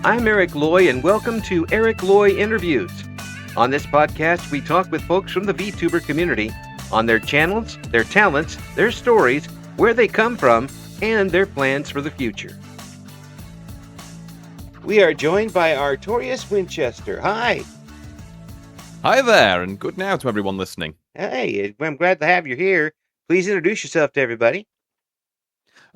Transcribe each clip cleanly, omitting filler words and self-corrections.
I'm Eric Loy, and welcome to Eric Loy Interviews. On this podcast, we talk with folks from the VTuber community on their channels, their talents, their stories, where they come from, and their plans for the future. We are joined by Artorias Winchester. Hi. Hi there, and good now to everyone listening. Hey, I'm glad to have you here. Please introduce yourself to everybody.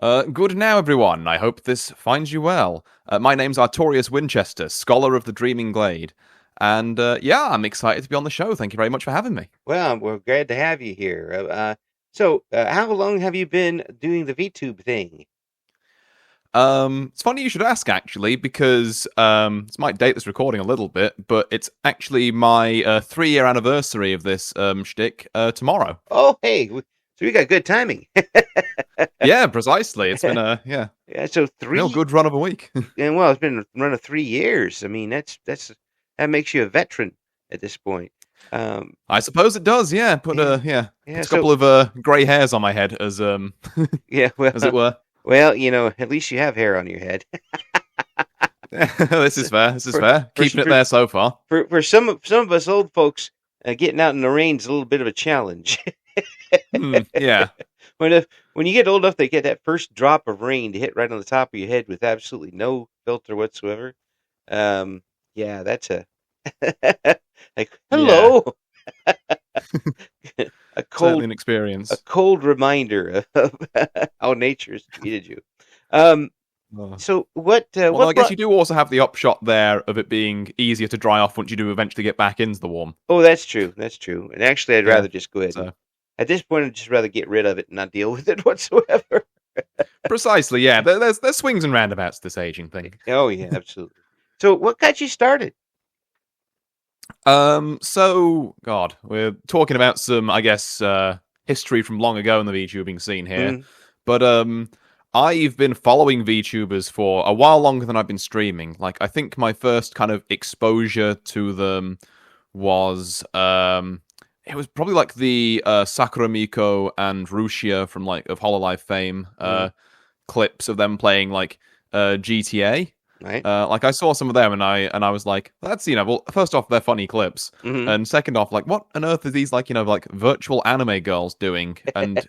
Good now, everyone. I hope this finds you well. My name's Artorias Winchester, Scholar of the Dreaming Glade. And I'm excited to be on the show. Thank you very much for having me. Well, we're glad to have you here. So, how long have you been doing the VTube thing? It's funny you should ask, actually, because this might date this recording a little bit, but it's actually my 3-year anniversary of this shtick tomorrow. Oh, hey, so we got good timing. Yeah, precisely. It's been Yeah, so real good run of a week. And well, it's been a run of 3 years. I mean, that makes you a veteran at this point. I suppose it does. Yeah, put a couple of grey hairs on my head as yeah, well, as it were. Well, at least you have hair on your head. This is fair. Keeping it there so far. For some of us old folks, getting out in the rain is a little bit of a challenge. Yeah. When you get old enough, they get that first drop of rain to hit right on the top of your head with absolutely no filter whatsoever. Yeah, that's a like hello. Yeah. Certainly an experience. A cold reminder of how nature's treated you. So what? Well, I guess you do also have the upshot there of it being easier to dry off once you do eventually get back into the warm. Oh, that's true. And actually, I'd rather just go ahead. At this point, I'd just rather get rid of it and not deal with it whatsoever. Precisely, yeah. There's swings and roundabouts to this aging thing. Oh, yeah, absolutely. So what got you started? God, we're talking about some, I guess, history from long ago in the VTubing scene here. Mm. But I've been following VTubers for a while longer than I've been streaming. Like, I think my first kind of exposure to them was it was probably like the Sakura Miko and Rushia from like of Hololive fame clips of them playing like GTA. Right. Like I saw some of them and I was like, that's well, first off, they're funny clips, and second off, like, what on earth are these like like virtual anime girls doing? And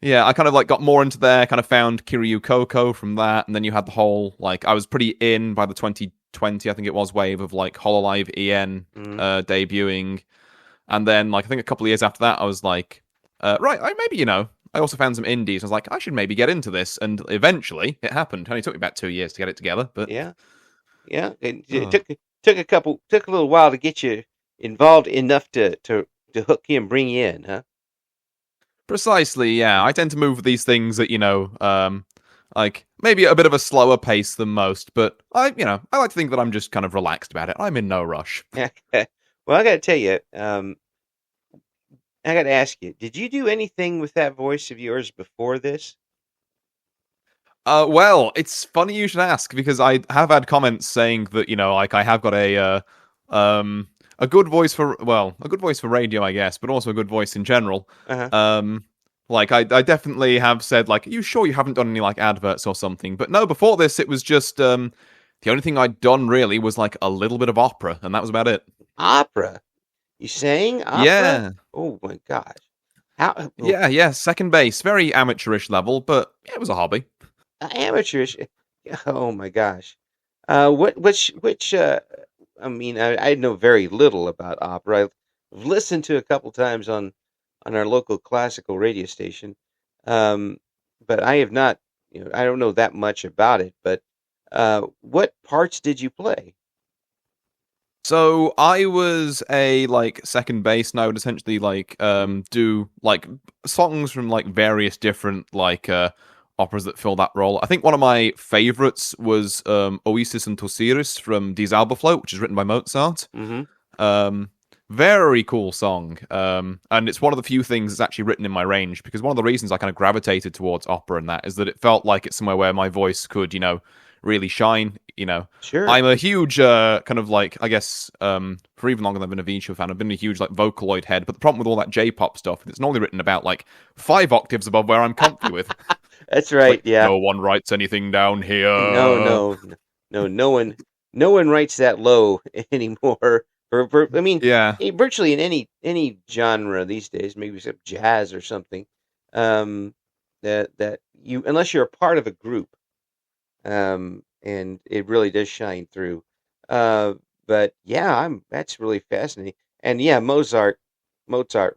yeah, I kind of like got more into there. Kind of found Kiryu Coco from that, and then you had the whole like I was pretty in by the 2020, I think it was, wave of like Hololive EN debuting. And then, like, I think a couple of years after that, I was like, maybe, I also found some indies. I was like, I should maybe get into this. And eventually, it happened. It only took me about 2 years to get it together. But yeah. It took a little while to get you involved enough to hook you and bring you in, huh? Precisely, yeah. I tend to move with these things at, like, maybe a bit of a slower pace than most. But, I like to think that I'm just kind of relaxed about it. I'm in no rush. Well, I got to tell you, I got to ask you, did you do anything with that voice of yours before this? Well, it's funny you should ask, because I have had comments saying that, like I have got a good voice for radio, I guess, but also a good voice in general. Uh-huh. Like I definitely have said, like, are you sure you haven't done any like adverts or something? But no, before this, it was just the only thing I'd done really was like a little bit of opera, and that was about it. Opera? You sang opera? Yeah. Oh my gosh. How? Yeah. Second base, very amateurish level, but yeah, it was a hobby. Amateurish. Oh my gosh. Which? I mean, I know very little about opera. I've listened to a couple times on our local classical radio station, but I have not. I don't know that much about it. But what parts did you play? So I was a like second base, and I would essentially like do like songs from like various different like operas that fill that role. I think one of my favorites was Oasis and Tosiris from Die Zauberflöte, which is written by Mozart. Mm-hmm. Very cool song, and it's one of the few things that's actually written in my range, because one of the reasons I kind of gravitated towards opera and that is that it felt like it's somewhere where my voice could really shine. Sure. I'm a huge kind of like, I guess, for even longer than I've been a VTuber fan, I've been a huge like Vocaloid head. But the problem with all that J-pop stuff, it's normally written about like 5 octaves above where I'm comfy with. That's right. Like, yeah. No one writes anything down here. No. no one writes that low anymore. I mean, Yeah. virtually in any genre these days, maybe except jazz or something. Um, that you unless you're a part of a group, and it really does shine through. Uh, but yeah, I'm that's really fascinating. And yeah, Mozart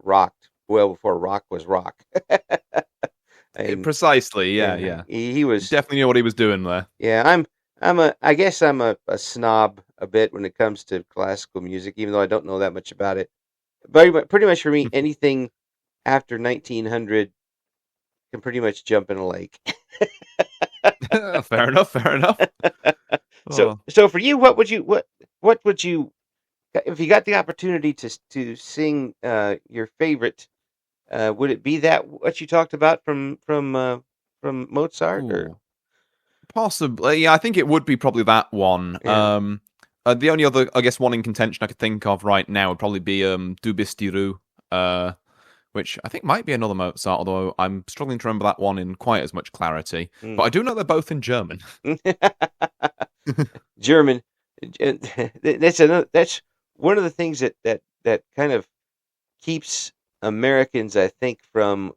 rocked well before rock was rock. And Precisely. Yeah. yeah, Yeah. he was. Definitely knew what he was doing there. Yeah, I guess I'm a snob a bit when it comes to classical music, even though I don't know that much about it. But pretty much for me, anything after 1900 can pretty much jump in a lake. Fair enough. Fair enough. So Oh. so for you, what would you if you got the opportunity to sing your favorite? Would it be that what you talked about from Mozart or Ooh. Possibly. Yeah, I think it would be probably that one. yeah? The only other, I guess, one in contention I could think of right now would probably be Du bist die Ruhe, which I think might be another Mozart, although I'm struggling to remember that one in quite as much clarity. But Mm. I do know they're both in German. German. That's one of the things that kind of keeps Americans, I think, from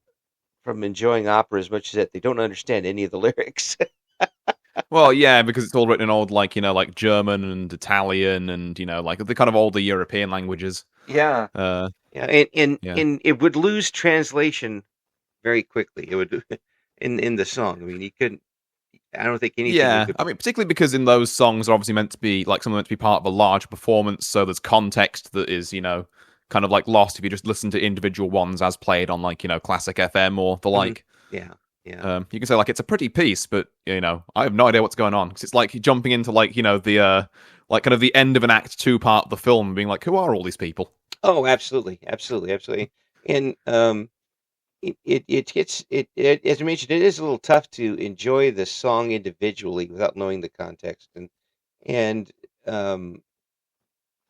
enjoying opera as much as that they don't understand any of the lyrics. Well, yeah, because it's all written in old, like, like German and Italian and, like the kind of older European languages. Yeah. Uh, Yeah, and yeah. and it would lose translation very quickly. It would in the song. I mean, you couldn't. I don't think anything Yeah, would. I mean, particularly because in those songs are obviously meant to be like something meant to be part of a large performance, so there's context that is, kind of like lost if you just listen to individual ones as played on like classic FM or the Mhm. like. Yeah, yeah. You can say like it's a pretty piece, but I have no idea what's going on because it's like jumping into like the like kind of the end of an act two part of the film, and being like, who are all these people? Oh, absolutely, absolutely, absolutely. And it gets as I mentioned, it is a little tough to enjoy the song individually without knowing the context. And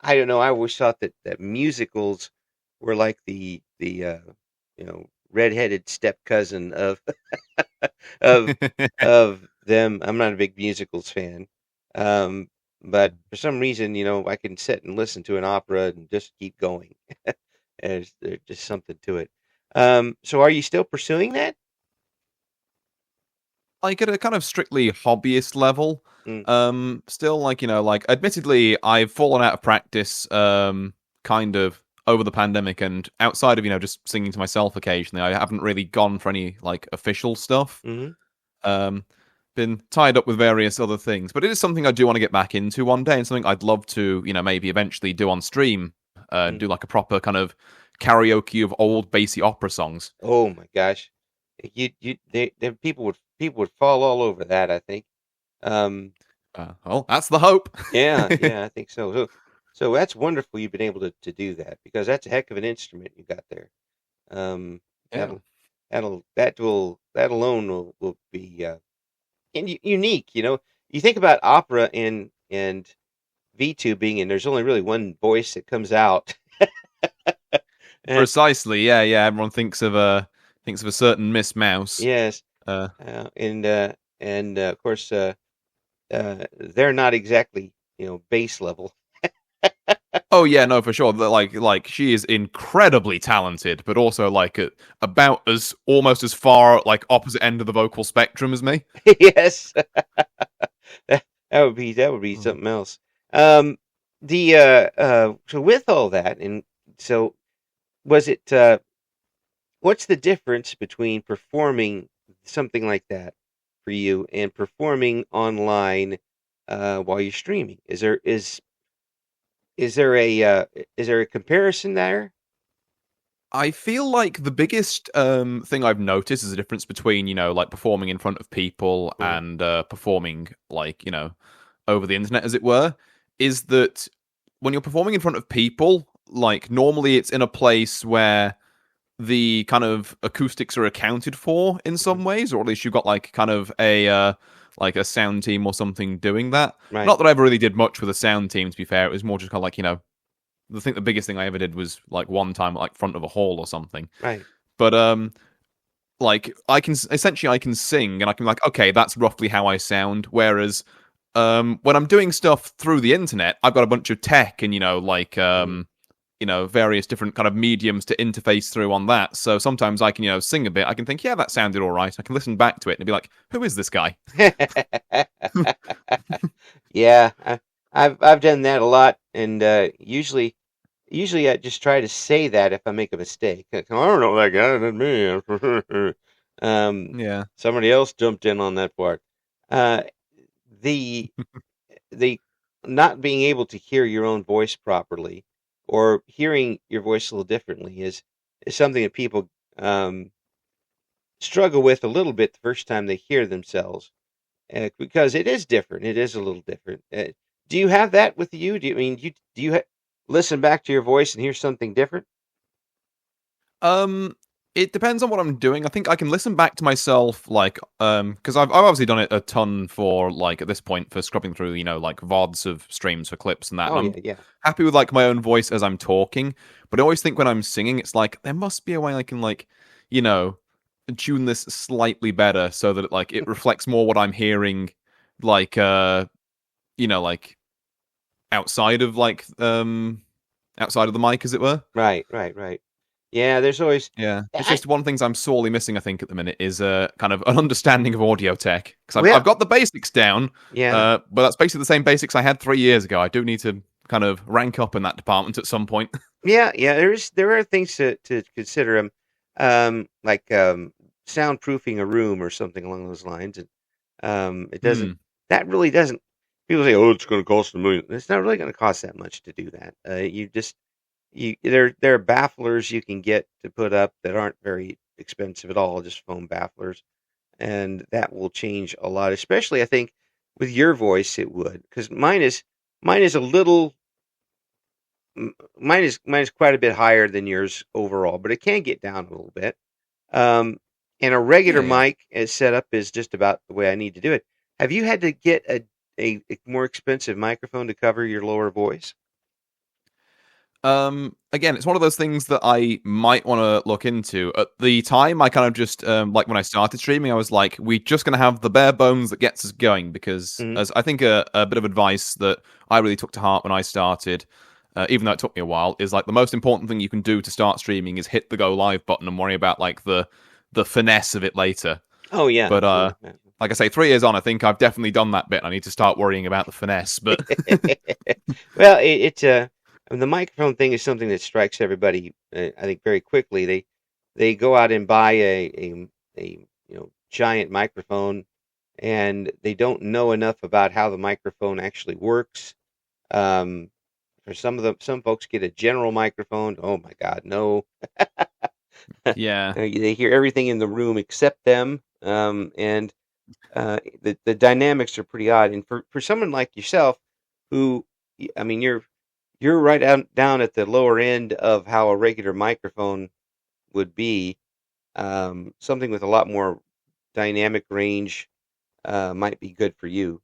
I don't know. I always thought that musicals were like the redheaded step cousin of of them. I'm not a big musicals fan, um, but for some reason, I can sit and listen to an opera and just keep going. There's just something to it. So are you still pursuing that? Like at a kind of strictly hobbyist level. Mm, Still like like admittedly I've fallen out of practice kind of over the pandemic, and outside of just singing to myself occasionally, I haven't really gone for any like official stuff. hmm Um, been tied up with various other things, but it is something I do want to get back into one day, and something I'd love to maybe eventually do on stream. mm. Do like a proper kind of karaoke of old bassy opera songs. Oh my gosh, people would fall all over that. I think. Um, Well, that's the hope. Yeah, yeah, I think so. So that's wonderful you've been able to do that because that's a heck of an instrument you got there. Um, Yeah. that alone will be unique. You think about opera and VTubing, and there's only really one voice that comes out. And Precisely. Yeah, yeah. Everyone thinks of a certain Miss Mouse. yes, Uh, and of course, they're not exactly base level. oh yeah, no, for sure. Like she is incredibly talented, but also like about as almost as far like opposite end of the vocal spectrum as me. Yes, that would be Hmm. something else. The so with all that, and so was it? What's the difference between performing something like that for you and performing online while you're streaming? Is there a comparison there? I feel like the biggest thing I've noticed is the difference between like performing in front of people Mhm. and performing like over the internet, as it were, is that when you're performing in front of people, like normally it's in a place where the kind of acoustics are accounted for in Mhm. some ways, or at least you've got like a sound team or something doing that. Right, Not that I ever really did much with a sound team, to be fair. It was more just kind of like the biggest thing I ever did was like one time like front of a hall or something. right. But like I can sing and I can be like, okay, that's roughly how I sound. Whereas when I'm doing stuff through the internet, I've got a bunch of tech and Mm. various different kind of mediums to interface through on that. So sometimes I can sing a bit. I can think, yeah, that sounded all right. I can listen back to it and be like, who is this guy? Yeah, I've done that a lot, and usually I just try to say that if I make a mistake. Like, "Oh, I don't know that guy, that's me." um, Yeah. Somebody else jumped in on that part. Uh, the the not being able to hear your own voice properly, or hearing your voice a little differently, is something that people struggle with a little bit the first time they hear themselves, because it is different. It is a little different. Do you have that with you? Do you I mean do you listen back to your voice and hear something different? Um, it depends on what I'm doing. I think I can listen back to myself, like, because I've obviously done it a ton for like at this point for scrubbing through, like VODs of streams for clips and that, and Oh I'm yeah, yeah. happy with like my own voice as I'm talking. But I always think when I'm singing, it's like there must be a way I can like, you know, tune this slightly better so that it reflects more what I'm hearing, like, like outside of outside of the mic, as it were. Right, right, right. Yeah, there's always Yeah, it's I just one of the things I'm sorely missing. I think at the minute is kind of an understanding of audio tech because I've well, got the basics down, yeah. but that's basically the same basics I had 3 years ago. I do need to kind of rank up in that department at some point. Yeah, yeah, there are things to consider, like soundproofing a room or something along those lines, and it doesn't Hmm. that really doesn't. People say, "Oh, it's going to cost a million." It's not really going to cost that much to do that. You just there are bafflers you can get to put up that aren't very expensive at all, just foam bafflers, and that will change a lot. Especially, I think with your voice, it would, because mine is a little mine is quite a bit higher than yours overall, but it can get down a little bit. Um, and a regular Yeah, yeah. mic as set up is just about the way I need to do it. Have you had to get a more expensive microphone to cover your lower voice? Again, it's one of those things that I might want to look into. At the time, I kind of just like when I started streaming, I was like, we're just gonna have the bare bones that gets us going because Hmm. as I think a bit of advice that I really took to heart when I started. Even though it took me a while, is like the most important thing you can do to start streaming is hit the go live button and worry about like the finesse of it later. Oh yeah, But absolutely. like I say, 3 years on, I think I've definitely done that bit. I need to start worrying about the finesse. But Well, I mean, the microphone thing is something that strikes everybody. I think very quickly. They go out and buy a giant microphone, and they don't know enough about how the microphone actually works. Um, for some folks get a general microphone. Oh my God, no! yeah, They hear everything in the room except them, and the dynamics are pretty odd. And for someone like yourself, who I mean, you're right down at the lower end of how a regular microphone would be. Something with a lot more dynamic range might be good for you.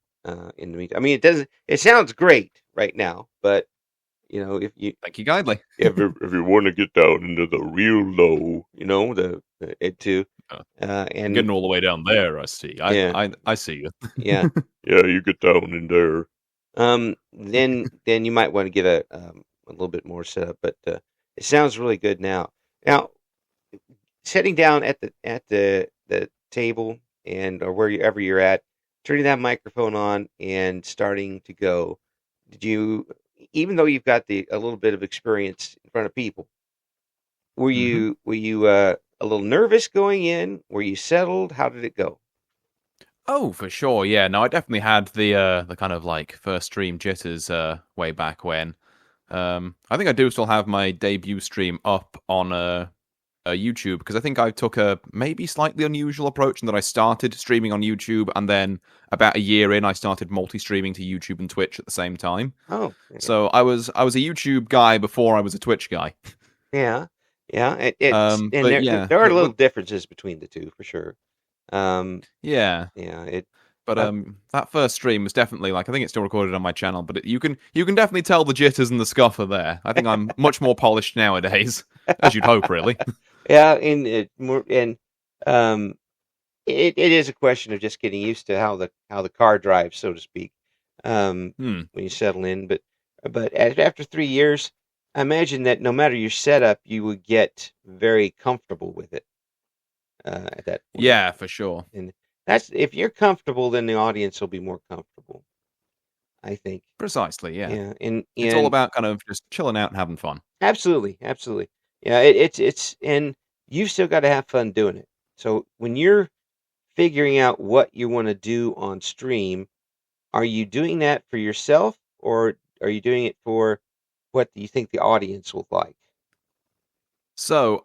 In the meantime, I mean, it doesn't. It sounds great right now, but if you thank you kindly. if you want to get down into the real low, the it too, I'm and getting all the way down there. I see. I yeah, I, I see you. yeah, yeah, you get down in there. Then you might want to get a little bit more set up, but it sounds really good now. Now, sitting down at the table and or wherever you're at, turning that microphone on and starting to go. Did you, even though you've got a little bit of experience in front of people, were Hmm. you were you a little nervous going in? Were you settled? How did it go? Oh, for sure. Yeah. No, I definitely had the kind of like first stream jitters way back when. I think I do still have my debut stream up on YouTube because I think I took a maybe slightly unusual approach in that I started streaming on YouTube and then about a year in I started multi-streaming to YouTube and Twitch at the same time. Oh, So I was a YouTube guy before I was a Twitch guy. yeah, yeah. It's and But there yeah, there are little differences between the two for sure. Um, yeah. yeah. It. But Uh, that first stream was definitely like I think it's still recorded on my channel, but you can definitely tell the jitters and the scuff are there. I think I'm much more polished nowadays, as you'd hope, really. yeah, and um, it is a question of just getting used to how the car drives, so to speak. Hmm. when you settle in. But after 3 years, I imagine that no matter your setup, you would get very comfortable with it at that point. Yeah, for sure. And that's if you're comfortable, then the audience will be more comfortable, I think. Precisely, yeah. Yeah, It's all and about kind of just chilling out and having fun. absolutely, absolutely. Yeah, it's and you've still got to have fun doing it. So when you're figuring out what you want to do on stream, are you doing that for yourself or are you doing it for what you think the audience will like? So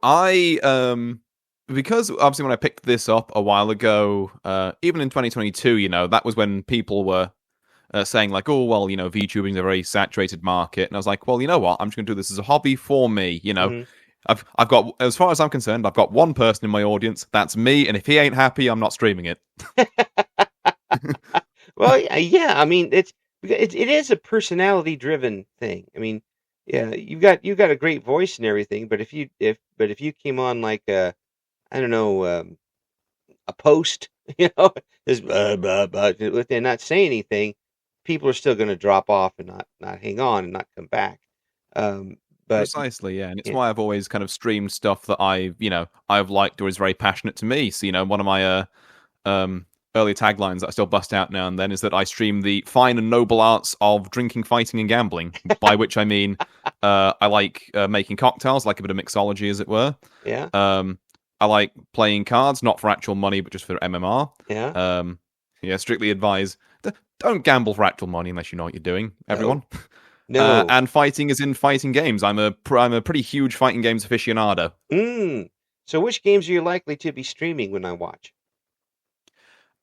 because obviously when I picked this up a while ago, even in 2022, that was when people were saying like, oh well, VTubing is a very saturated market, and I was like, well, you know what, I'm just gonna do this as a hobby for me. Hmm. I've got, as far as I'm concerned, I've got one person in my audience, that's me, and if he ain't happy, I'm not streaming it. Well, yeah. I mean, it is a personality driven thing. I mean, yeah, you've got a great voice and everything, but if you came on like I don't know, a post, just blah, blah, and not say anything, people are still going to drop off and not hang on and not come back. Um, but Precisely, yeah, and it's yeah, why I've always kind of streamed stuff that I've liked or is very passionate to me. So one of my um, early taglines that I still bust out now and then is that I stream the fine and noble arts of drinking, fighting, and gambling. By which I mean, I like making cocktails, like a bit of mixology, as it were. yeah, Um, I like playing cards, not for actual money, but just for MMR. yeah. Um, yeah, strictly advise don't gamble for actual money unless you know what you're doing. No, Everyone. no. And fighting is in fighting games. I'm a pretty huge fighting games aficionado. Mm. So, which games are you likely to be streaming when I watch?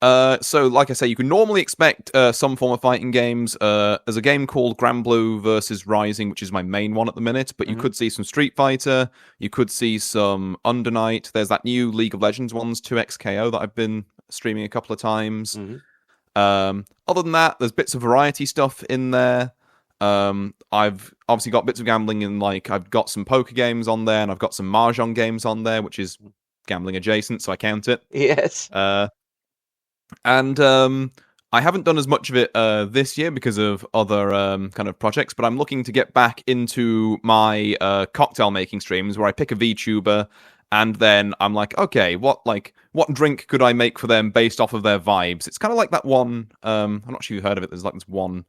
So like I say, you can normally expect some form of fighting games. There's a game called Grand Blue versus Rising, which is my main one at the minute. But you Hmm. could see some Street Fighter. You could see some Under Night. There's that new League of Legends ones, 2XKO, that I've been streaming a couple of times. Hmm. Other than that, there's bits of variety stuff in there. I've obviously got bits of gambling in, like I've got some poker games on there, and I've got some mahjong games on there, which is gambling adjacent, so I count it. Yes. And I haven't done as much of it this year because of other kind of projects, but I'm looking to get back into my cocktail making streams where I pick a VTuber and then I'm like, okay, what drink could I make for them based off of their vibes? It's kind of like that one. I'm not sure you've heard of it. There's like this one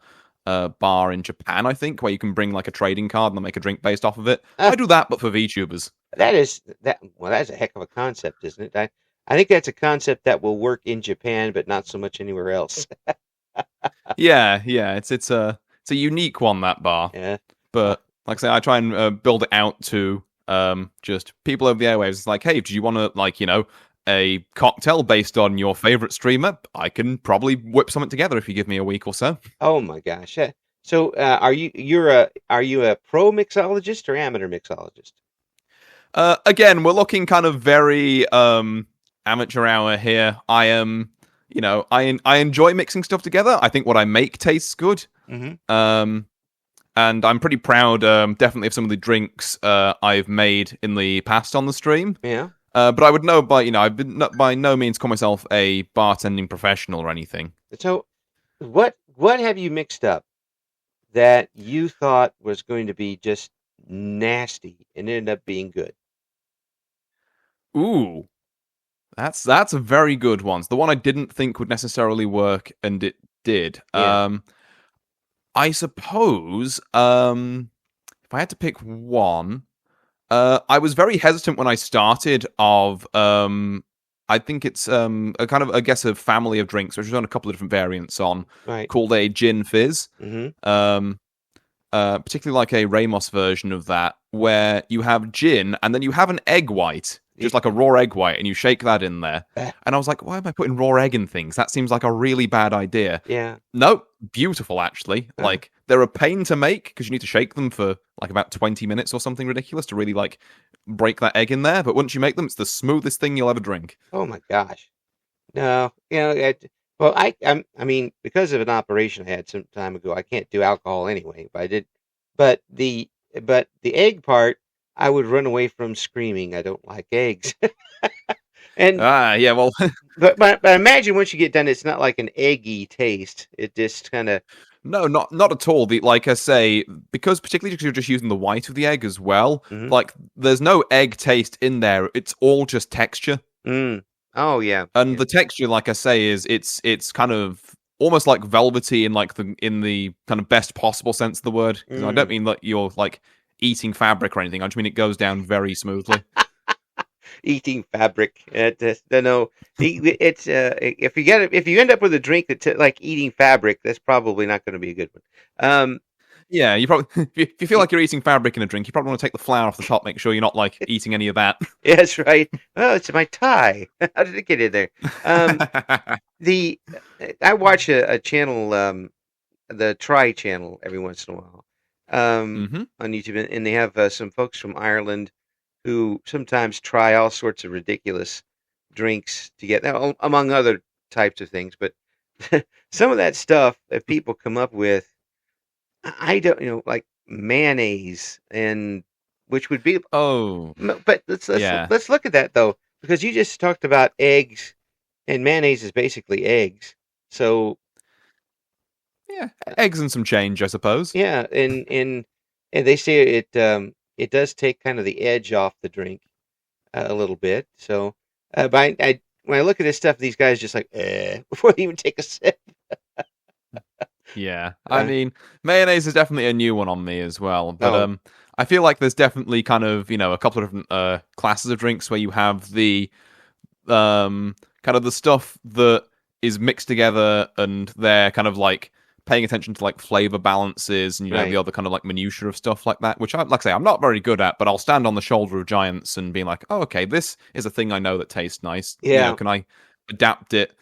bar in Japan, I think, where you can bring like a trading card and they'll make a drink based off of it. Uh, I do that, but for VTubers. that is that. Well, that's a heck of a concept, isn't it? I think that's a concept that will work in Japan, but not so much anywhere else. Yeah, it's a unique one, that bar. Yeah. Uh, But like I say, I try and build it out to just people over the airwaves. It's like, hey, do you want to a cocktail based on your favorite streamer? I can probably whip something together if you give me a week or so. oh my gosh. So, are you a pro mixologist or amateur mixologist? Again, we're looking kind of very amateur hour here. I am, I enjoy mixing stuff together. I think what I make tastes good. Hmm. Um, and I'm pretty proud, definitely, of some of the drinks I've made in the past on the stream. Yeah. But I would know, I've been by no means call myself a bartending professional or anything. So, what have you mixed up that you thought was going to be just nasty and ended up being good? Ooh, that's a very good one. It's the one I didn't think would necessarily work, and it did. Yeah. I suppose, if I had to pick one, I was very hesitant when I started of I think it's a kind of, I guess, a family of drinks, which is on a couple of different variants on, Right. called a gin fizz. Hmm. Um, Particularly like a Ramos version of that, where you have gin and then you have an egg white, just like a raw egg white, and you shake that in there. And I was like, why am I putting raw egg in things? That seems like a really bad idea. Yeah. No, beautiful actually. Uh, Like they're a pain to make because you need to shake them for like about 20 minutes or something ridiculous to really like break that egg in there. But once you make them, it's the smoothest thing you'll ever drink. oh my gosh. No. Well, I mean, because of an operation I had some time ago, I can't do alcohol anyway. But I did. But the egg part, I would run away from screaming. I don't like eggs. And Ah, yeah, well, but imagine once you get done, it's not like an eggy taste. It just kind of No, not at all. Like I say, because particularly because you're just using the white of the egg as well. Hmm. Like, there's no egg taste in there. It's all just texture, Mm. Oh yeah, and yeah. the texture, like I say, is it's kind of almost like velvety in like the kind of best possible sense of the word. Because I don't Mm. mean that you're like eating fabric or anything. I just mean it goes down very smoothly. Eating fabric. No, it's if you end up with a drink that's like eating fabric, that's probably not going to be a good one. Um, Yeah, you probably if you feel y- like you're eating fabric in a drink, you probably want to take the flour off the top, make sure you're not like eating any of that. yeah, that's right. Oh, it's my tie. How did it get in there? Um, the I watch a channel, the Try channel, every once in a while, Hmm. on YouTube, and they have some folks from Ireland who sometimes try all sorts of ridiculous drinks to get, among other types of things. But some of that stuff that people come up with, I don't, like mayonnaise, and which would be, Oh, but yeah. let's look at that though, because you just talked about eggs, and mayonnaise is basically eggs. So Yeah, eggs and some change, I suppose. yeah, and they say it does take kind of the edge off the drink a little bit. So, but when I look at this stuff, these guys just like before they even take a sip. Yeah, I Uh, mean, mayonnaise is definitely a new one on me as well. But no, I feel like there's definitely kind of a couple of different classes of drinks where you have the kind of the stuff that is mixed together and they're kind of like paying attention to like flavor balances and the right, other kind of like minutiae of stuff like that, which like I say I'm not very good at, but I'll stand on the shoulder of giants and being like, oh, okay, this is a thing I know that tastes nice. yeah, Can I adapt it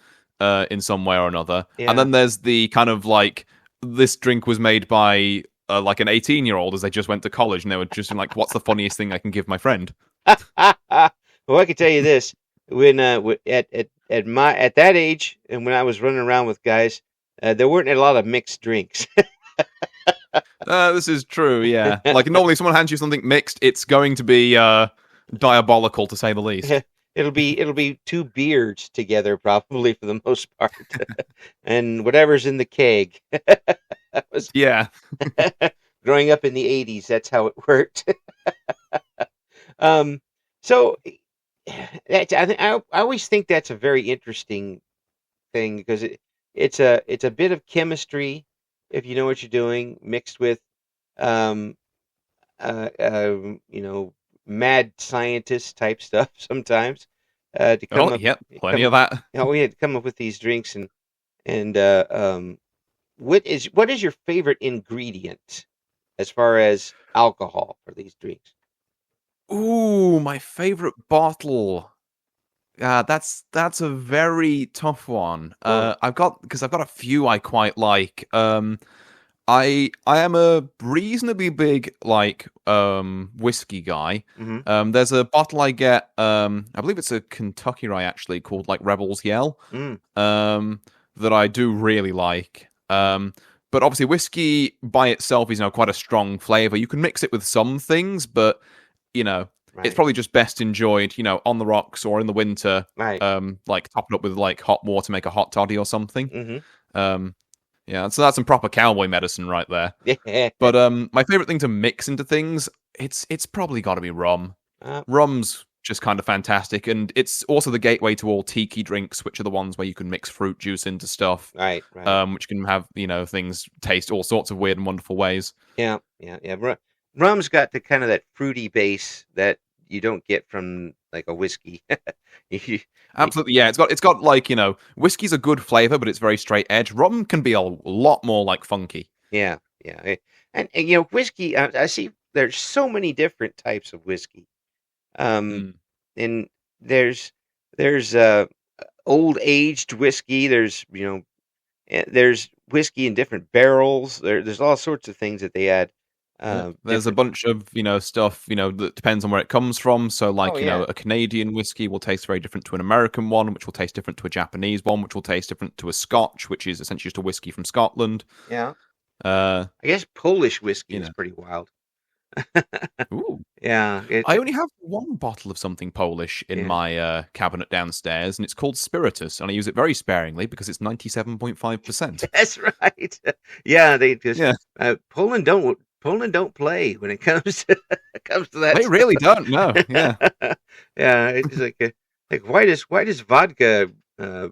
in some way or another? And yeah. then there's the kind of like this drink was made by like an 18-year-old as they just went to college and they were just like, what's the funniest thing I can give my friend? Well, I can tell you this: when at that age, and when I was running around with guys, there weren't a lot of mixed drinks. This is true, yeah. Like normally, someone hands you something mixed, it's going to be diabolical to say the least. It'll be two beards together probably for the most part, and whatever's in the keg. That was Yeah. growing up in the '80s. That's how it worked. um, so I always think that's a very interesting thing because it's a bit of chemistry if you know what you're doing, mixed with um, you know, mad scientist type stuff sometimes to come Oh, up yep. Plenty come of that. we had to come up with these drinks and what is your favorite ingredient as far as alcohol for these drinks? Ooh, my favorite bottle. That's a very tough one. Oh, I've got a few I quite like. I am a reasonably big like whiskey guy. mm-hmm. There's a bottle I get. I believe it's a Kentucky Rye actually called like Rebel's Yell. Mm, That I do really like. But obviously whiskey by itself is quite a strong flavor. You can mix it with some things, but you know it's right, probably just best enjoyed on the rocks or in the winter. right. Like top it up with like hot water, make a hot toddy or something. Mm-hmm. Um, yeah, so that's some proper cowboy medicine right there. Yeah. But my favorite thing to mix into things, it's probably got to be rum. Uh, Rum's just kind of fantastic, and it's also the gateway to all tiki drinks, which are the ones where you can mix fruit juice into stuff, right, right. which can have things taste all sorts of weird and wonderful ways. Yeah, yeah, yeah. Rum's got the kind of that fruity base that you don't get from like a whiskey. You- Absolutely, yeah. It's got like whiskey's a good flavor, but it's very straight edge. Rum can be a lot more like funky. yeah, yeah. And whiskey. I see. There's so many different types of whiskey. Um, Mm. and there's old aged whiskey. There's whiskey in different barrels. There's all sorts of things that they add. Yeah. There's a Different. bunch of stuff that depends on where it comes from. So Oh like yeah, a Canadian whiskey will taste very different to an American one, which will taste different to a Japanese one, which will taste different to a Scotch, which is essentially just a whiskey from Scotland. yeah. Uh, I guess Polish whiskey you is know, pretty wild. Ooh. Yeah, I only have one bottle of something Polish in yeah, my cabinet downstairs, and it's called Spiritus, and I use it very sparingly because it's 97.5%. that's right. Yeah, they just Yeah, Poland don't play when it comes to comes to that they really don't know. Yeah. stuff. Yeah, it's like why does vodka uh,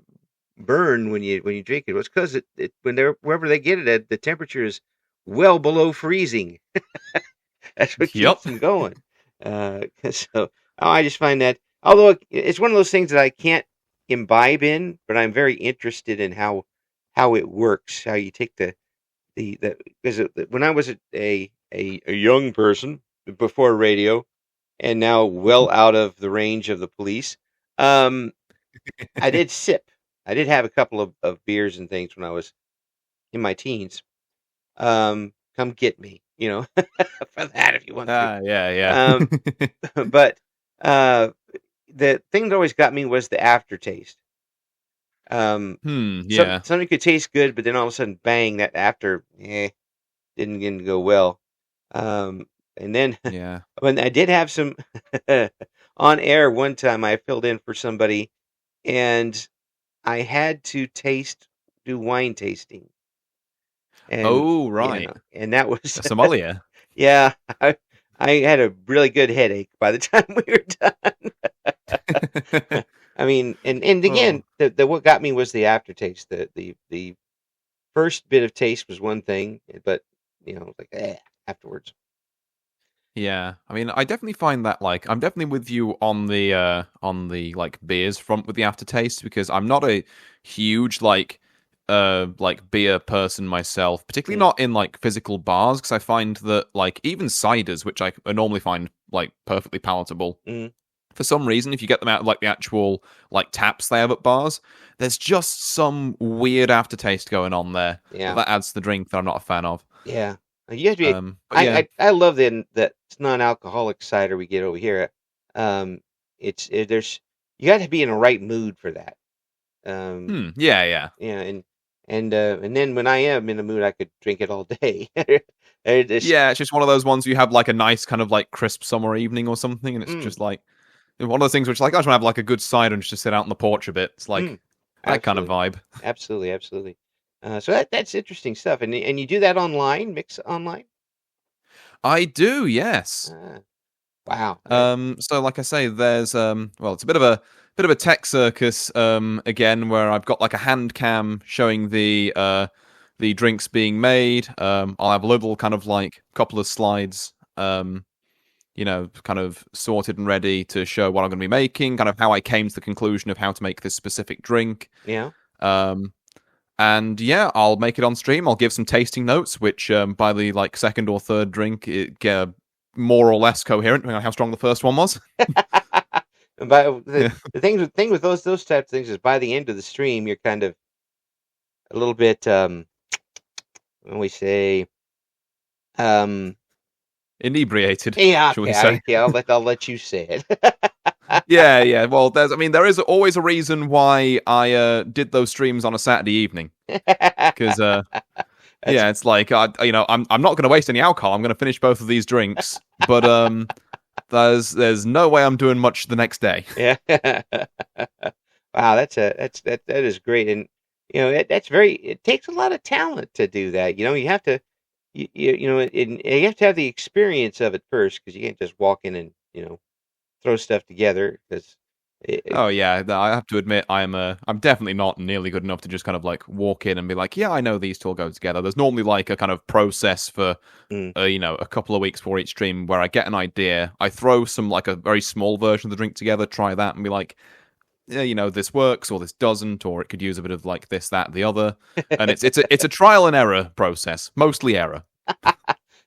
burn when you drink it? Well, it's because when they're wherever they get it at, the temperature is well below freezing. That's what Yep. keeps them going. So I just find that, although it's one of those things that I can't imbibe in, but I'm very interested in how it works. How you take the because when I was a young person before radio, and now well out of the range of the police, um, I did sip. I did have a couple of beers and things when I was in my teens. Come get me, for that if you want to. Yeah, Um, yeah. but uh, the thing that always got me was the aftertaste. Um, Yeah, something could taste good, but then all of a sudden, bang! That after, didn't go well. And then yeah. when I did have some on air one time, I filled in for somebody, and I had to do wine tasting, and Oh, yeah, right. and that was A sommelier. yeah. I had a really good headache by the time we were done. I mean, and Oh. again, the what got me was the aftertaste. The first bit of taste was one thing, but like afterwards. Yeah, I mean, I definitely find that like I'm definitely with you on the like beers front with the aftertaste because I'm not a huge like beer person myself, particularly Mm, not in like physical bars because I find that like even ciders, which I normally find like perfectly palatable, mm, for some reason, if you get them out of like the actual like taps they have at bars, there's just some weird aftertaste going on there yeah, that adds to the drink that I'm not a fan of. yeah. You have to be. But yeah, I love that non-alcoholic cider we get over here. Um, there's you got to be in the right mood for that. Um, yeah, yeah. yeah, and then when I am in the mood, I could drink it all day. It's, Yeah, it's just one of those ones you have like a nice kind of like crisp summer evening or something, and it's mm, just like one of those things which like I just want to have like a good cider and just sit out on the porch a bit. It's like mm, that kind of absolutely, vibe. absolutely. So that's interesting stuff, and you do that online, mix online. I do, yes. Ah, wow. So like I say, there's well, it's a bit of a tech circus again where I've got like a hand cam showing the drinks being made. I'll have a little kind of like couple of slides kind of sorted and ready to show what I'm going to be making, kind of how I came to the conclusion of how to make this specific drink. Yeah. Um, and yeah, I'll make it on stream. I'll give some tasting notes, which by the like second or third drink, it get more or less coherent, depending on how strong the first one was. But the Yeah. the thing with those types of things is by the end of the stream, you're kind of a little bit when we say um Inebriated, yeah, shall we okay, say? I'll let you say it. Yeah, yeah. Well, there is always a reason why I did those streams on a Saturday evening because That's yeah, it's like I'm not going to waste any alcohol. I'm going to finish both of these drinks, but there's no way I'm doing much the next day. yeah. Wow, that is great, and that's very. It takes a lot of talent to do that. You have to you have to have the experience of it first because you can't just walk in and throw stuff together because Oh yeah, I have to admit I'm definitely not nearly good enough to just kind of like walk in and be like, yeah, I know these two will go together. There's normally like a kind of process for mm, a couple of weeks for each stream where I get an idea, I throw some like a very small version of the drink together, try that, and be like, yeah, this works or this doesn't, or it could use a bit of like this, that, the other, and it's a trial and error process, mostly error.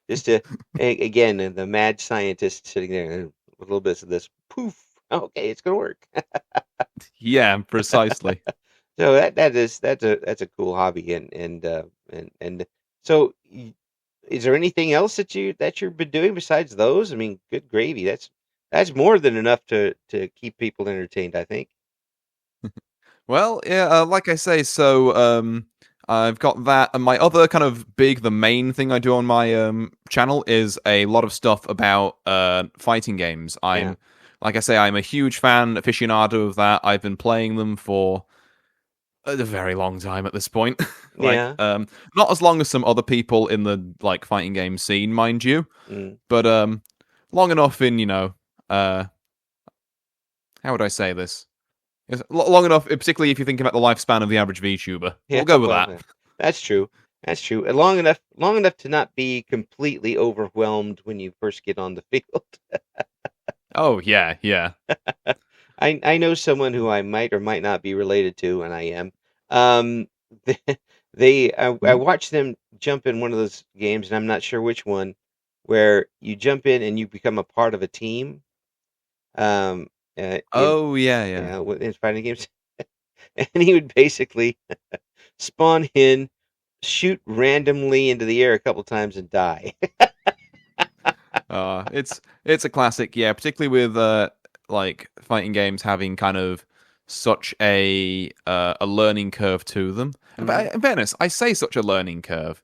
just to again the mad scientist sitting there with a little bit of this poof. Okay, it's gonna work. Yeah, precisely. So that's a cool hobby and so is there anything else that you've been doing besides those? I mean, good gravy. That's more than enough to keep people entertained, I think. Well, yeah, like I say, so I've got that, and my other kind of the main thing I do on my channel is a lot of stuff about fighting games. Yeah, Like I say, I'm a huge fan, aficionado of that. I've been playing them for a very long time at this point. yeah. Not as long as some other people in the like fighting game scene, mind you, Mm. but long enough in how would I say this? Long enough, particularly if you think about the lifespan of the average VTuber. Yeah, We'll go with well, that. that's true. That's true. Long enough to not be completely overwhelmed when you first get on the field. Oh yeah, yeah. I know someone who I might or might not be related to, and I am. Um, I Mhm. watched them jump in one of those games, and I'm not sure which one, where you jump in and you become a part of a team. Um, in Oh yeah, yeah. yeah, in fighting games, and he would basically spawn in, shoot randomly into the air a couple times, and die. It's a classic, yeah. Particularly with like fighting games having kind of such a learning curve to them. Hmm. But in fairness, I say such a learning curve.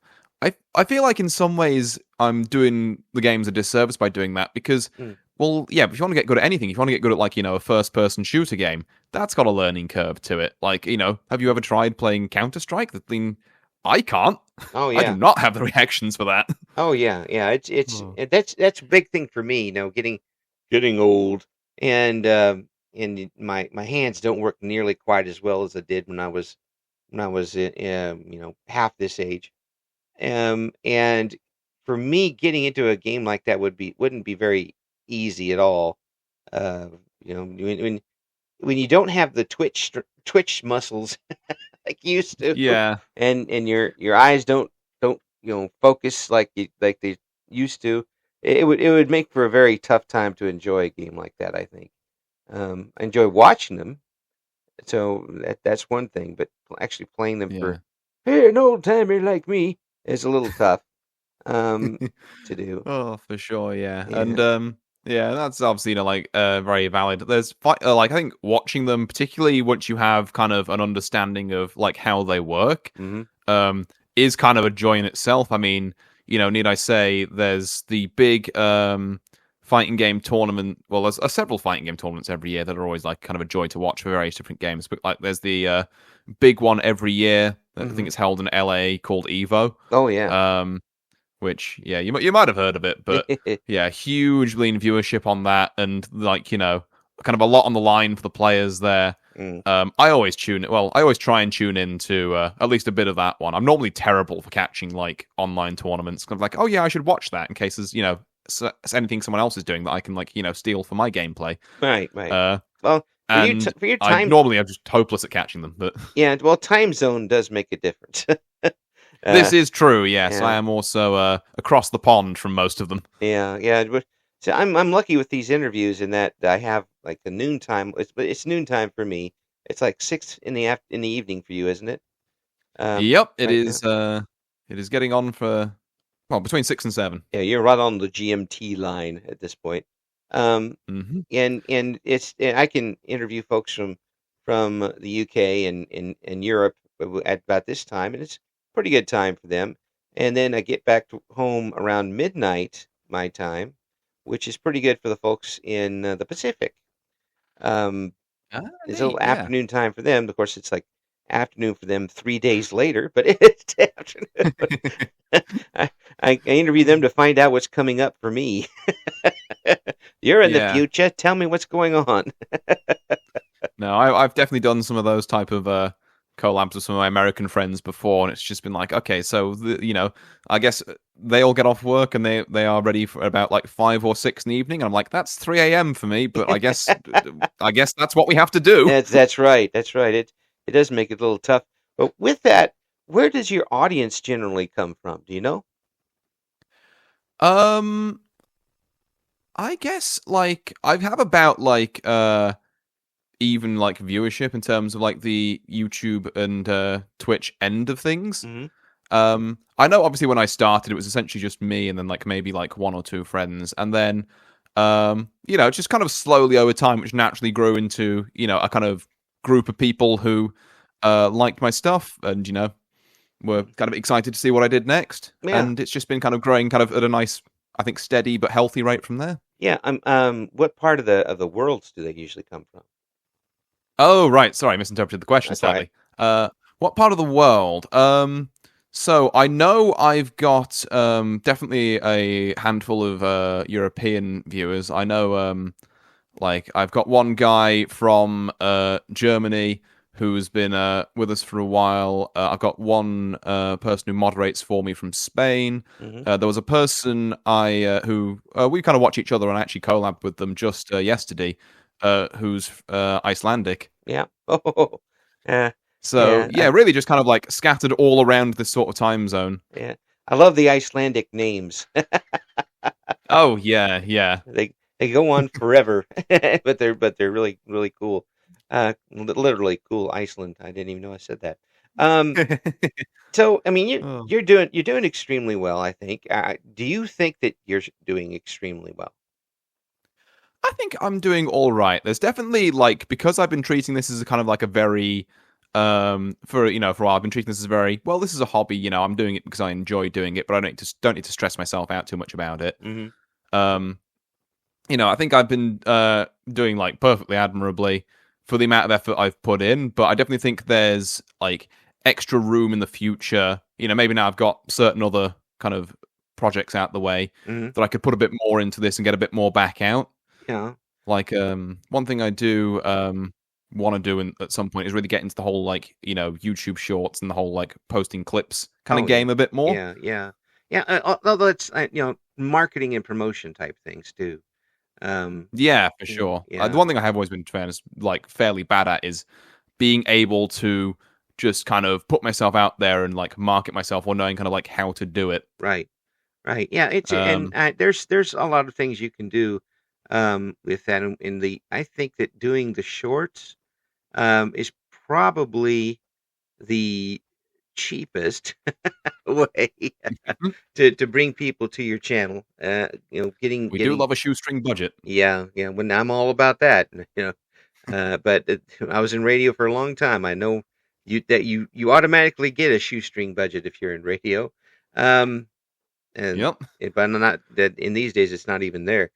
I feel like in some ways I'm doing the games a disservice by doing that because, Mm. well, yeah. If you want to get good at anything, if you want to get good at like a first person shooter game, that's got a learning curve to it. Like have you ever tried playing Counter Strike? The thing I can't. Oh I do yeah. not have the reactions for that. Oh yeah, yeah. Oh. That's a big thing for me. Getting old, and my hands don't work nearly quite as well as I did when I was half this age. And for me, getting into a game like that wouldn't be very easy at all. Uh, when you don't have the twitch muscles like you used to, Yeah. and your eyes don't focus like they used to. It would make for a very tough time to enjoy a game like that. I think I enjoy watching them, so that's one thing. But actually playing them for Yeah. hey, an old timer like me is a little tough um, to do. Oh, for sure, yeah. And Yeah. yeah, that's obviously like very valid. Like I think watching them, particularly once you have kind of an understanding of like how they work, Hmm. um, is kind of a joy in itself. I mean, need I say, there's the big fighting game tournament. Well, there's several fighting game tournaments every year that are always like kind of a joy to watch for various different games. But like, there's the big one every year. I think Hmm. it's held in LA called Evo. Oh yeah. Um, which yeah, you might have heard of it, but yeah, huge lean viewership on that, and like kind of a lot on the line for the players there. Mm. I always tune it. Well, I always try and tune in to at least a bit of that one. I'm normally terrible for catching like online tournaments. I'm like, oh yeah, I should watch that in case there's anything someone else is doing that I can like steal for my gameplay. Right, right. Uh, Well, and for your I time, normally I'm just hopeless at catching them, but yeah. Well, time zone does make a difference. this uh, is true. Yes, I yeah, am also across the pond from most of them. yeah, yeah. So I'm lucky with these interviews in that I have like the noontime. It's noontime for me. It's like six in in the evening for you, isn't it? Yep, it Right now. is. It is getting on for between 6 and 7. Yeah, you're right on the GMT line at this point. Um, Hmm. and I can interview folks from the UK and Europe at about this time, and it's pretty good time for them. And then I get back to home around midnight my time, which is pretty good for the folks in the Pacific. Um, Ah, it's a little neat. Yeah. afternoon time for them. Of course, it's like afternoon for them 3 days later, but it's afternoon. I, I interview them to find out what's coming up for me. You're in the Yeah. future. Tell me what's going on. No, I've definitely done some of those type of collabs with some of my American friends before, and it's just been like, okay, so I guess they all get off work and they are ready for about like 5 or 6 in the evening. And I'm like, that's 3 a.m. for me, but I guess that's what we have to do. That's right. That's right. It does make it a little tough. But with that, where does your audience generally come from? Do you know? Um, I guess like I have about like even like viewership in terms of like the YouTube and Twitch end of things. Hmm. I know obviously when I started it was essentially just me and then like maybe like one or two friends, and then just kind of slowly over time, which naturally grew into a kind of group of people who liked my stuff, and were kind of excited to see what I did next, Yeah, and it's just been kind of growing kind of at a nice, I think, steady but healthy rate from there. yeah. What part of the worlds do they usually come from? Oh, right. Sorry, I misinterpreted the question That's all right. slightly. What part of the world? So I know I've got definitely a handful of European viewers. I know like I've got one guy from Germany who's been with us for a while. I've got one person who moderates for me from Spain. Hmm. There was a person I who we kind of watch each other and actually collab with them just yesterday, who's Icelandic. Yeah. Oh, yeah, So yeah, yeah, really just kind of like scattered all around this sort of time zone. yeah. I love the Icelandic names. Oh yeah, yeah. They go on forever, but they're really cool. Literally cool. Iceland. I didn't even know I said that. Um, so I mean, Oh. you're doing extremely well, I think. Do you think that you're doing extremely well? I think I'm doing all right. There's definitely like because I've been treating this as a kind of like a very for for a while I've been treating this as a very well, this is a hobby, I'm doing it because I enjoy doing it, but I don't need to stress myself out too much about it. Hmm. Um I think I've been doing like perfectly admirably for the amount of effort I've put in, but I definitely think there's like extra room in the future. Maybe now I've got certain other kind of projects out the way Hmm. that I could put a bit more into this and get a bit more back out. Yeah. Like one thing I do want to do at some point is really get into the whole like YouTube Shorts and the whole like posting clips kind of Oh yeah. game a bit more. Yeah. Yeah. Yeah. Although it's marketing and promotion type things too. Yeah, for sure. The Yeah. one thing I have always been fairness like fairly bad at is being able to just kind of put myself out there and like market myself or knowing kind of like how to do it. Right. Right. Yeah. It's and Um, there's a lot of things you can do with that. In the I think that doing the shorts is probably the cheapest way to bring people to your channel. we do Getting love a shoestring budget. yeah, yeah. When I'm all about that, but I was in radio for a long time. I know you automatically get a shoestring budget if you're in radio, um, and Yep. but not that in these days it's not even there.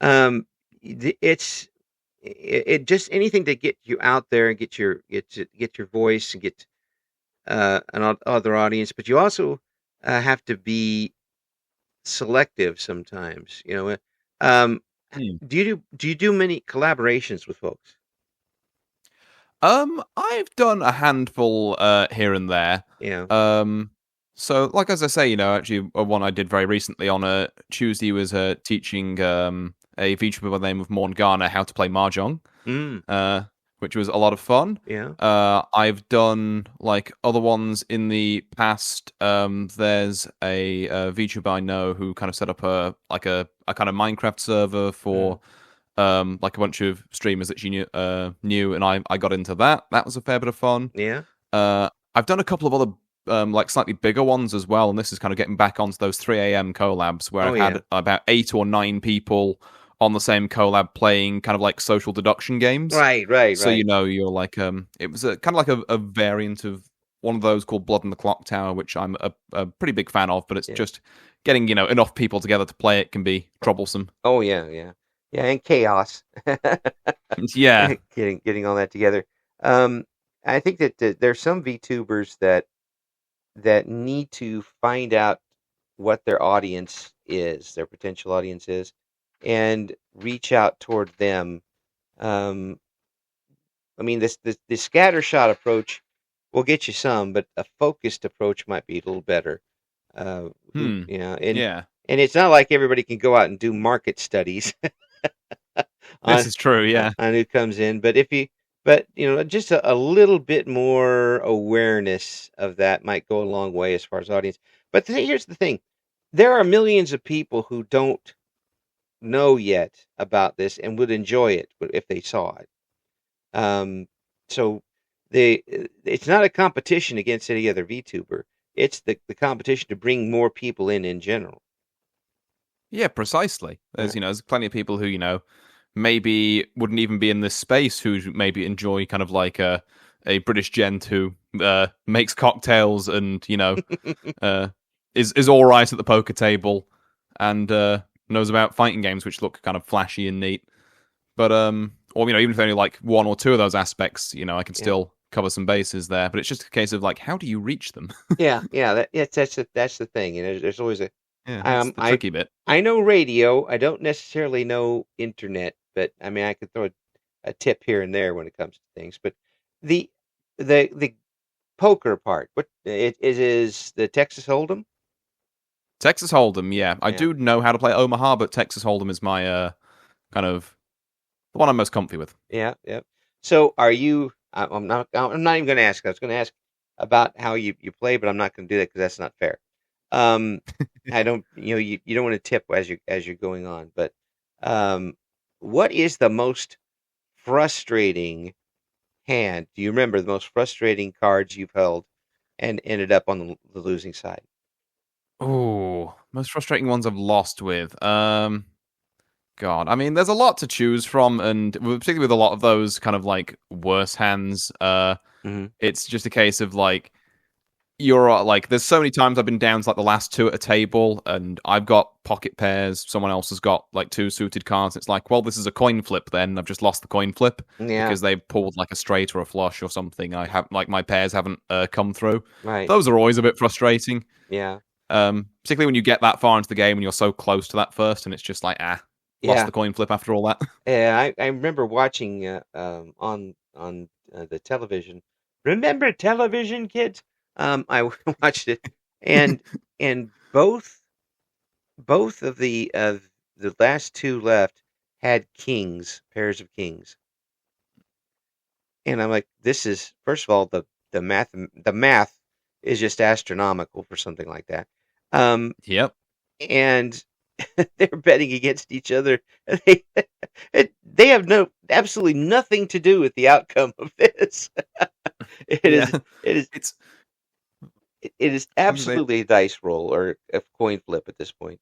Um, it's it just anything to get you out there and get your voice and get other audience, but you also have to be selective sometimes. Um, Hmm. do you do many collaborations with folks? I've done a handful here and there. Yeah. Um, so like as I say, actually one I did very recently on a Tuesday was teaching a VTuber by the name of Morgana how to play mahjong, Mm, uh, which was a lot of fun. yeah. I've done like other ones in the past. There's a VTuber I know who kind of set up a kind of Minecraft server Mm, for like a bunch of streamers that she knew, and I got into that. That was a fair bit of fun. yeah. I've done a couple of other like slightly bigger ones as well, and this is kind of getting back onto those 3 a.m. collabs where Oh I've yeah. had about 8 or 9 people on the same collab playing kind of like social deduction games. Right. Right. So Right. you're like it was kind of like a variant of one of those called Blood in the Clock Tower, which I'm a pretty big fan of, but it's Yeah. just getting enough people together to play it can be troublesome. Oh yeah. Yeah. Yeah. And chaos. Yeah. Getting all that together. Um, I think that there's some VTubers that need to find out what their audience is, their potential audience is, and reach out toward them. Um, I mean, this scattershot approach will get you some, but a focused approach might be a little better. Hmm. And Yeah. it's not like everybody can go out and do market studies This on is true. Yeah. on who comes in, but if you but just a little bit more awareness of that might go a long way as far as audience. But here's the thing: there are millions of people who don't know yet about this and would enjoy it if they saw it. Um, so it's not a competition against any other VTuber. It's the competition to bring more people in general. Yeah, precisely. Uh, There's plenty of people who, maybe wouldn't even be in this space who maybe enjoy kind of like a British gent who makes cocktails and uh, is all right at the poker table and knows about fighting games, which look kind of flashy and neat. But or even if only like one or two of those aspects, I can Yeah. still cover some bases there. But it's just a case of like, how do you reach them? Yeah, yeah, that's the thing. There's always a Yeah, that's um the I tricky bit. I know radio. I don't necessarily know internet, but I mean I could throw a tip here and there when it comes to things. But the the poker part, what it is the Texas Hold'em? Texas Hold'em, yeah, I Yeah, do know how to play Omaha, but Texas Hold'em is my kind of the one I'm most comfy with. yeah, yeah. So are you? I'm not even going to ask. I was going to ask about how you play, but I'm not going to do that because that's not fair. Um, I don't. You don't want to tip as you're going on. But um, what is the most frustrating hand? Do you remember the most frustrating cards you've held and ended up on the losing side? Oh, most frustrating ones I've lost with. God, I mean, there's a lot to choose from, and particularly with a lot of those kind of like worse hands. Hmm. It's just a case of like like there's so many times I've been down to like the last two at a table and I've got pocket pairs, someone else has got like two suited cards. It's like, well, this is a coin flip then. I've just lost the coin flip Yeah, because they pulled like a straight or a flush or something. I have like my pairs haven't come through. right. Those are always a bit frustrating. Yeah, Particularly when you get that far into the game and you're so close to that first and it's just like, lost yeah. the coin flip after all that. Yeah, I remember watching on the television. Remember television, kids? I watched it, and and both of the last two left had kings, pairs of kings, and I'm like, this is first of all the math is just astronomical for something like that. Um, Yep. and they're betting against each other. They they have no absolutely nothing to do with the outcome of this. It Yeah. is it is It's it is I'm just saying. absolutely a dice roll or a coin flip at this point.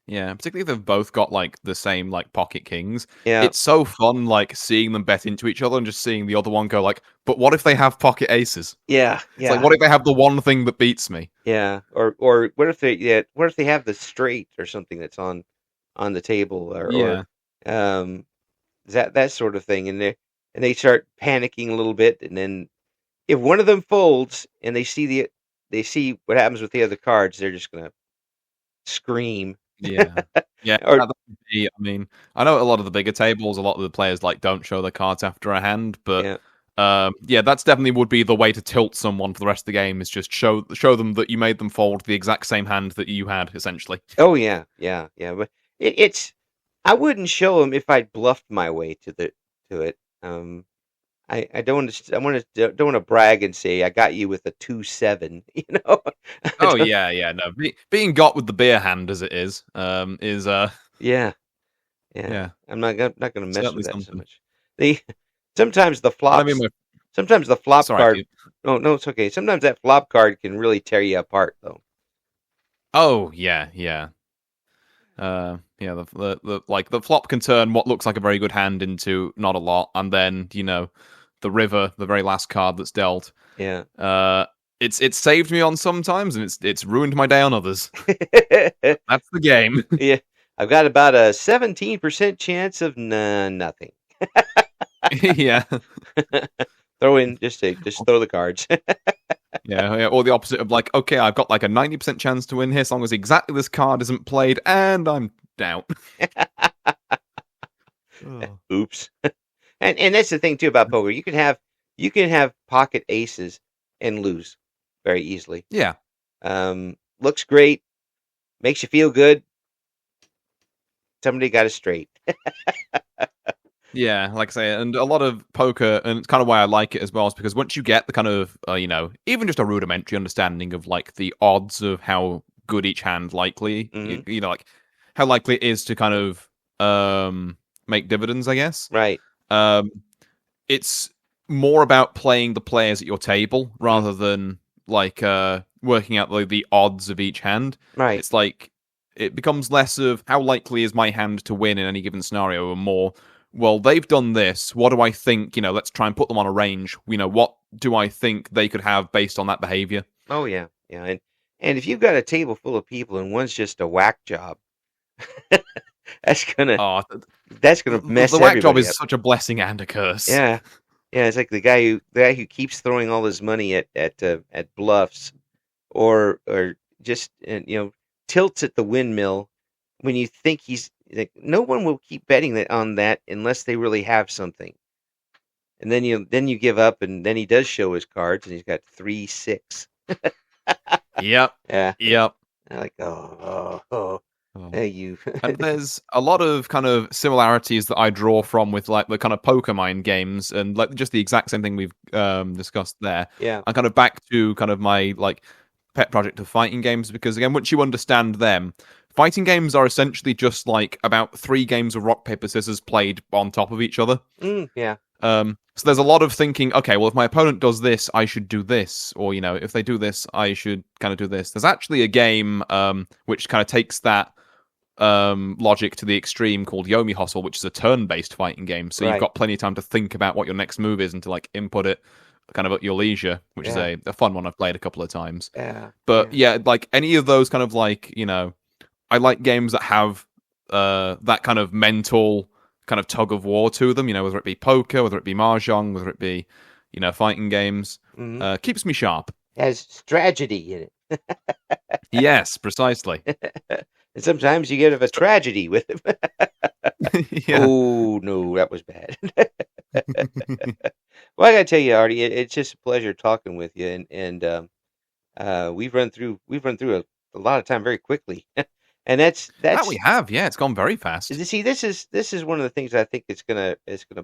Yeah, particularly if they've both got like the same like pocket kings. Yeah, It's so fun like seeing them bet into each other and just seeing the other one go like, but what if they have pocket aces? yeah, It's like yeah, what if they have the one thing that beats me? yeah. Or what if they have the straight or something that's on the table or Yeah. um that sort of thing, and they start panicking a little bit, and then if one of them folds and they see what happens with the other cards, they're just gonna scream. Yeah. Yeah, Or that would be, I mean, I know a lot of the bigger tables, a lot of the players like don't show their cards after a hand, but yeah. yeah, that's definitely would be the way to tilt someone for the rest of the game is just show them that you made them fold the exact same hand that you had, essentially. Oh yeah, yeah, yeah. But it's I wouldn't show them if I bluffed my way to it. I don't want to brag and say I got you with a 2-7. I Oh don't, yeah, yeah, no. Being got with the beer hand as it is yeah, yeah. yeah, I'm not gonna mess certainly with that so something. much. The sometimes the And I mean, flops, sometimes the flop sorry, card. Keith. Oh no, it's okay. Sometimes that flop card can really tear you apart, though. Oh yeah, yeah. Yeah, the like the flop can turn what looks like a very good hand into not a lot, and then the river, the very last card that's dealt. Yeah. Uh, it's saved me on sometimes, and it's ruined my day on others. That's the game. Yeah, I've got about a 17% chance of nothing. Yeah, Throw in just throw the cards. yeah, or the opposite of like, okay, I've got like a 90% chance to win here, as long as exactly this card isn't played, and I'm down. Oh. Oops. And that's the thing too about poker. You can have pocket aces and lose very easily. Yeah, Looks great, makes you feel good. Somebody got it straight. yeah, like I say, and a lot of poker, and it's kind of why I like it as well, is because once you get the kind of, even just a rudimentary understanding of like the odds of how good each hand likely, Hmm. like how likely it is to kind of make dividends, I guess. Right. Um, it's more about playing the players at your table Mm. rather than like working out the odds of each hand. Right. It's like it becomes less of how likely is my hand to win in any given scenario, and more well, they've done this. What do I think? Let's try and put them on a range. What do I think they could have based on that behavior? Oh yeah, yeah, and if you've got a table full of people and one's just a whack job, that's gonna Oh, that's gonna mess the whack job everybody is up. such a blessing and a curse. Yeah, yeah, it's like the guy who keeps throwing all his money at bluffs or just tilts at the windmill when you think he's like no one will keep betting that on that unless they really have something. And then you give up and then he does show his cards and he's got 3-6. Yep. Yeah. Yep. I'm like, oh, Oh. hey you. And there's a lot of kind of similarities that I draw from with like the kind of poker mind games and like just the exact same thing we've discussed there. Yeah. I'm kind of back to kind of my like pet project of fighting games because again, once you understand them, fighting games are essentially just like about 3 games of rock paper scissors played on top of each other. Yeah. So there's a lot of thinking, okay, well, if my opponent does this, I should do this. Or, if they do this, I should kind of do this. There's actually a game which kind of takes that logic to the extreme called Yomi Hustle, which is a turn-based fighting game. So you've got plenty of time to think about what your next move is and to like input it kind of at your leisure, which is a fun one I've played a couple of times. Yeah. But yeah, like any of those kind of like, I like games that have that kind of mental kind of tug of war to them, whether it be poker, whether it be mahjong, whether it be, fighting games. Keeps me sharp. Has tragedy in it. Yes, precisely. And sometimes you get a tragedy with him. Yeah. Oh no, that was bad. Well, I gotta tell you, Artie, it's just a pleasure talking with you, and we've run through a lot of time very quickly, and that's That we have, yeah, it's gone very fast. see, this is one of the things I think it's gonna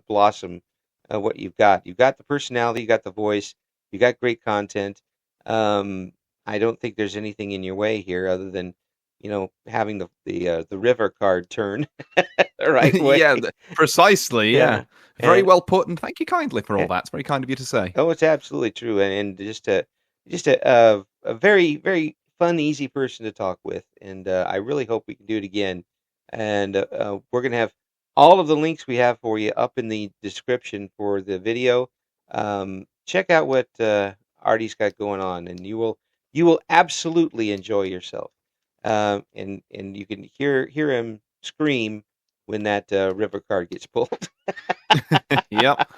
blossom. What you've got the personality, you got the voice, you got great content. I don't think there's anything in your way here other than having the river card turn the right way. Yeah, precisely. Yeah, very And- well put, and thank you kindly for all that. It's very kind of you to say. Oh, it's absolutely true, and just a very very fun, easy person to talk with, and I really hope we can do it again. And we're gonna have all of the links we have for you up in the description for the video. Check out what Artie's got going on, and you will absolutely enjoy yourself. And you can hear him scream when that river card gets pulled. Yep.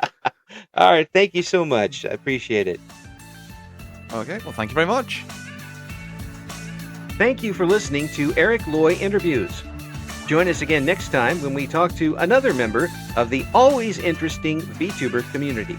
All right, thank you so much. I appreciate it. Okay, well, thank you very much. Thank you for listening to Eric Loy Interviews. Join us again next time when we talk to another member of the always interesting VTuber community.